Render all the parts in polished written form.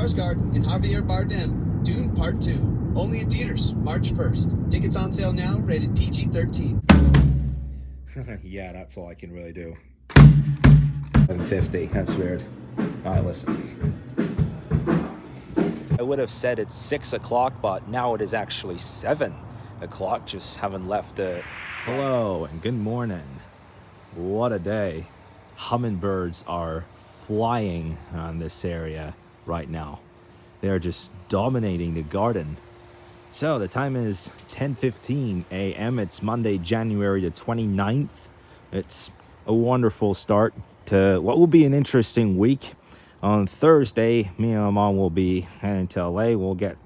Skarsgård and Javier Bardem, Dune Part 2. Only at theaters, March 1st. Tickets on sale now, rated PG-13. Yeah, that's all I can really do. 7:50, that's weird. All right, listen. I would have said it's 6 o'clock, but now it is actually 7 o'clock. Just haven't left the... Hello and good morning. What a day. Hummingbirds are flying on this area right now. They're just dominating the garden. So the time is 10:15 a.m. It's Monday, January the 29th. It's a wonderful start to what will be an interesting week. On Thursday, me and my mom will be heading to LA. We'll get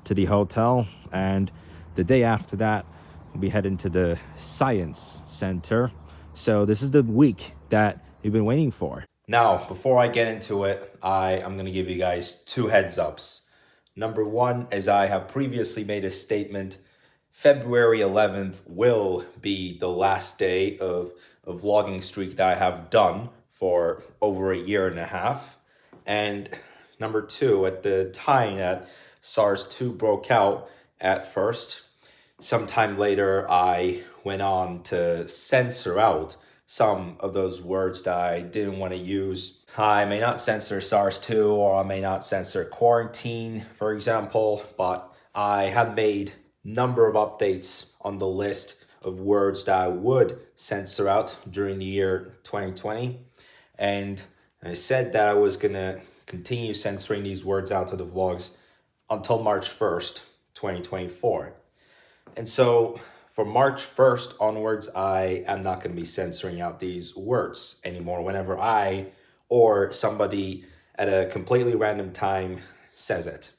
to the hotel, and the day after that, we'll be heading to the Science Center. So this is the week that you've been waiting for. Now, before I get into it, I'm going to give you guys 2 heads ups. Number 1, as I have previously made a statement, February 11th will be the last day of a vlogging streak that I have done for over a year and a half. And number 2, at the time that SARS-2 broke out at first, sometime later I went on to censor out some of those words that I didn't want to use. I may not censor SARS-2 or I may not censor quarantine, for example, but I have made a number of updates on the list of words that I would censor out during the year 2020. And I said that I was going to continue censoring these words out of the vlogs until March 1st, 2024. And so from March 1st onwards, I am not going to be censoring out these words anymore whenever I or somebody at a completely random time says it.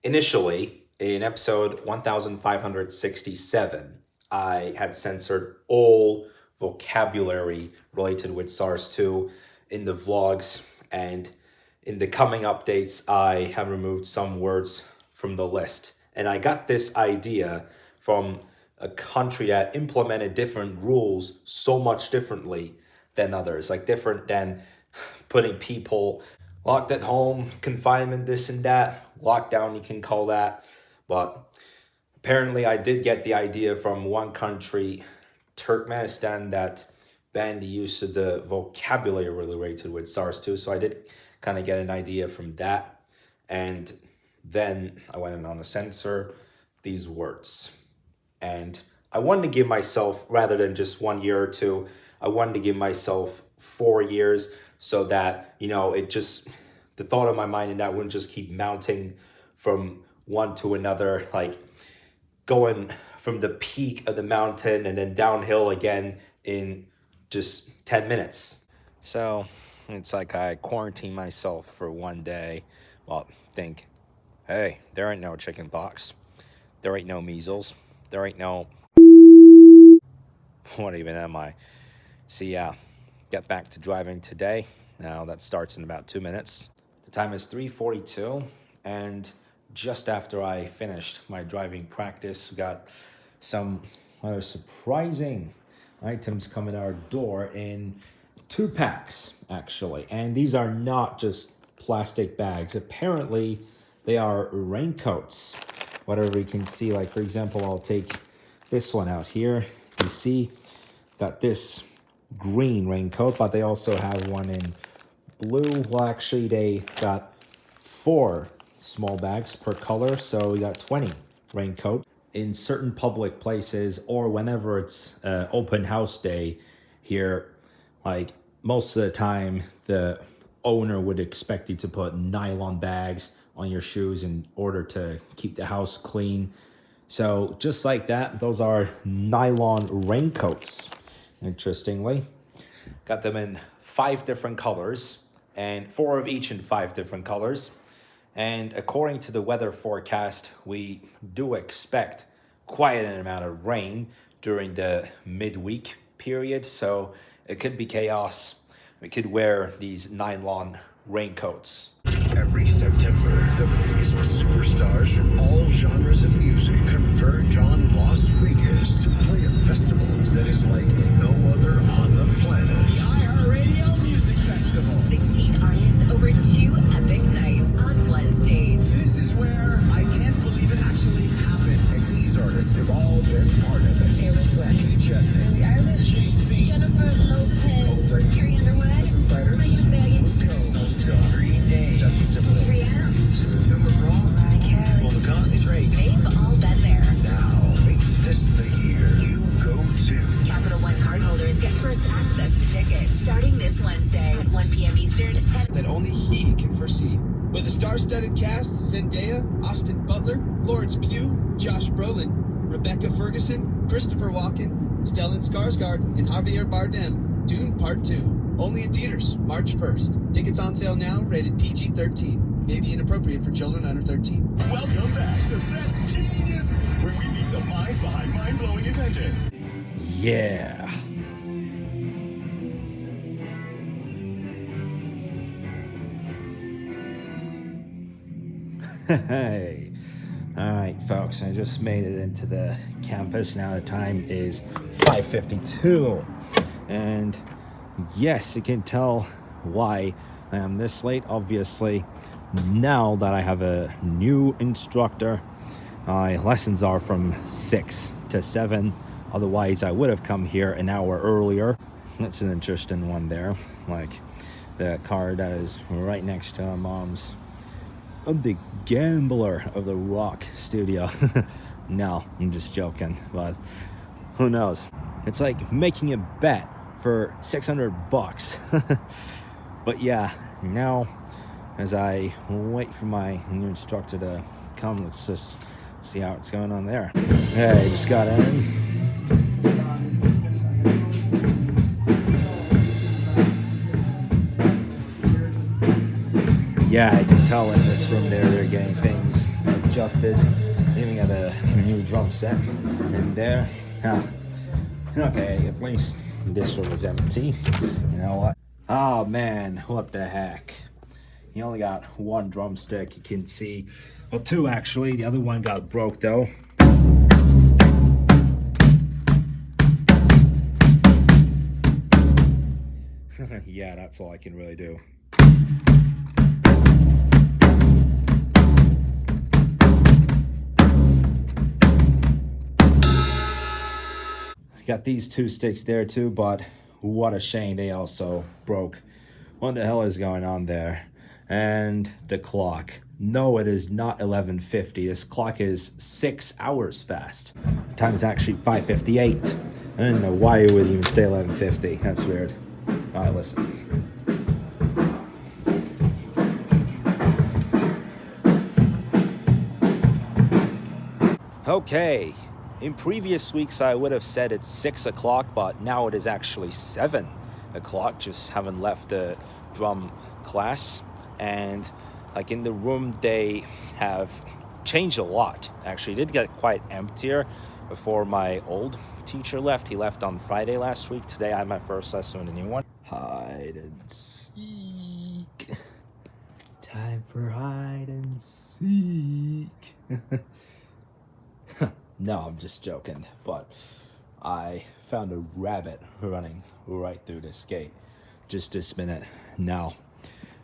Initially, in episode 1567, I had censored all vocabulary related with SARS-2 in the vlogs, and in the coming updates, I have removed some words from the list. And I got this idea from a country that implemented different rules so much differently than others, like different than putting people locked at home, confinement, this and that, lockdown you can call that. But apparently I did get the idea from one country, Turkmenistan, that banned the use of the vocabulary related with SARS-2. So I did kind of get an idea from that. And then I went on to censor these words. And I wanted to give myself, rather than just 1 year or 2, I wanted to give myself 4 years so that, it just, the thought of my mind and that wouldn't just keep mounting from one to another, like going from the peak of the mountain and then downhill again in just 10 minutes. So it's like I quarantine myself for 1 day. Well, think, hey, there ain't no chicken pox. There ain't no measles. There ain't no... What even am I? So yeah, get back to driving today. Now that starts in about 2 minutes. The time is 3:42, and just after I finished my driving practice, we got some rather surprising items coming our door in 2 packs, actually. And these are not just plastic bags. Apparently, they are raincoats. Whatever you can see, like for example, I'll take this one out here. You see, got this green raincoat, but they also have one in blue. Well, actually, they got 4 small bags per color, so we got 20 raincoat. In certain public places, or whenever it's open house day here, like most of the time, the owner would expect you to put nylon bags on your shoes in order to keep the house clean. So just like that, those are nylon raincoats. Interestingly, got them in 5 different colors, and 4 of each in 5 different colors. And according to the weather forecast, we do expect quite an amount of rain during the midweek period, so it could be chaos. We could wear these nylon raincoats. Every September, the biggest superstars from all genres of music converge on Las Vegas to play a festival that is like no other on the planet. The iHeartRadio Music Festival. 16 artists over 2 epic nights on one stage. Wednesday, 1 p.m. Eastern, 10 that only he can foresee. With a star-studded cast, Zendaya, Austin Butler, Florence Pugh, Josh Brolin, Rebecca Ferguson, Christopher Walken, Stellan Skarsgård, and Javier Bardem, Dune Part 2. Only at theaters, March 1st. Tickets on sale now, rated PG-13. May be inappropriate for children under 13. Welcome back to That's Genius, where we meet the minds behind mind-blowing inventions. Yeah. Hey. All right, folks, I just made it into the campus. Now the time is 5:52. And yes, you can tell why I am this late, obviously. Now that I have a new instructor, my lessons are from 6 to 7. Otherwise, I would have come here an hour earlier. That's an interesting one there. Like the car that is right next to my mom's. I'm the gambler of the rock studio. No, I'm just joking, but who knows? It's like making a bet for $600. But yeah, now as I wait for my new instructor to come, let's just see how it's going on there. Hey, just got in. Yeah, I can tell in this room they're getting things adjusted. Even got a new drum set in there. Okay, at least this room is empty. You know what? Oh man, what the heck. He only got one drumstick, you can see. Well, two actually. The other one got broke though. Yeah, that's all I can really do. Got these two sticks there too, but what a shame they also broke. What the hell is going on there? And the clock. No, it is not 11:50. This clock is 6 hours fast. The time is actually 5:58. I don't know why you would even say 11:50. That's weird. All right, listen. Okay. In previous weeks, I would have said it's 6 o'clock, but now it is actually 7 o'clock. Just haven't left the drum class. And like in the room, they have changed a lot. Actually, it did get quite emptier before my old teacher left. He left on Friday last week. Today, I had my first lesson in a new one. Hide and seek. Time for hide and seek. No, I'm just joking, but I found a rabbit running right through this gate just this minute now.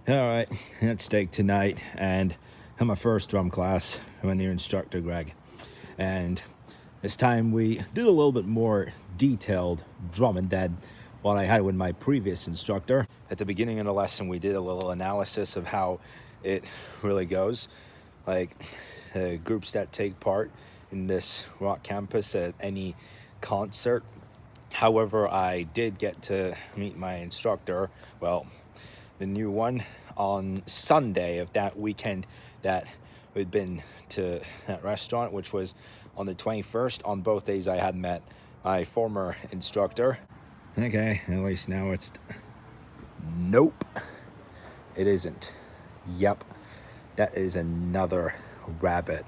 All right, let's take tonight, and I'm my first drum class. I'm a new instructor, Greg, and this time we did a little bit more detailed drumming than what I had with my previous instructor. At the beginning of the lesson, we did a little analysis of how it really goes, like groups that take part in this rock campus at any concert. However, I did get to meet my instructor, well, the new one, on Sunday of that weekend that we'd been to that restaurant, which was on the 21st. On both days I had met my former instructor. Okay, at least now it's... Nope, it isn't. Yep, that is another rabbit.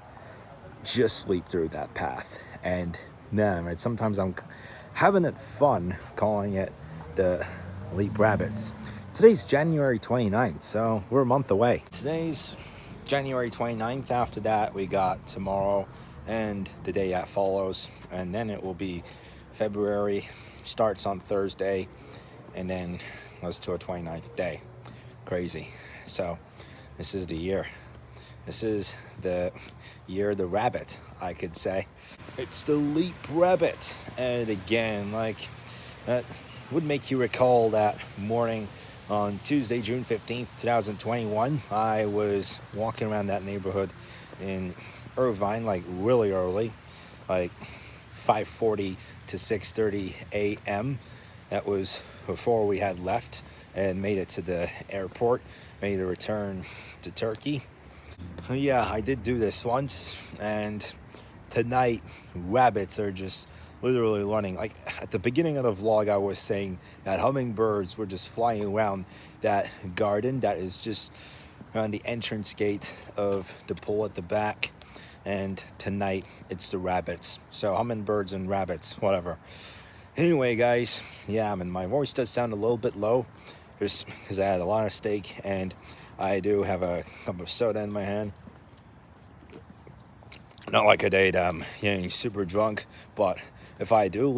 Just sleep through that path. And man, right, sometimes I'm having it fun calling it the Leap Rabbits. Today's January 29th, so we're a month away. Today's January 29th. After that, we got tomorrow and the day that follows. And then it will be February, starts on Thursday, and then goes to a 29th day. Crazy. So this is the year. This is the year of the rabbit, I could say. It's the Leap Rabbit. And again, like, that would make you recall that morning on Tuesday, June 15th, 2021. I was walking around that neighborhood in Irvine, like really early, like 5:40 to 6:30 a.m. That was before we had left. and made it to the airport, made a return to Turkey. Yeah, I did do this once, and tonight rabbits are just literally running. Like at the beginning of the vlog, I was saying that hummingbirds were just flying around that garden that is just around the entrance gate of the pool at the back. And tonight it's the rabbits. So hummingbirds and rabbits, whatever. Anyway, guys, yeah, my voice does sound a little bit low just because I had a lot of steak, and I do have a cup of soda in my hand. Not like a day that I'm getting super drunk, but if I do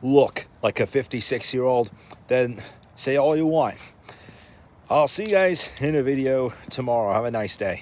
look like a 56-year-old, then say all you want. I'll see you guys in a video tomorrow. Have a nice day.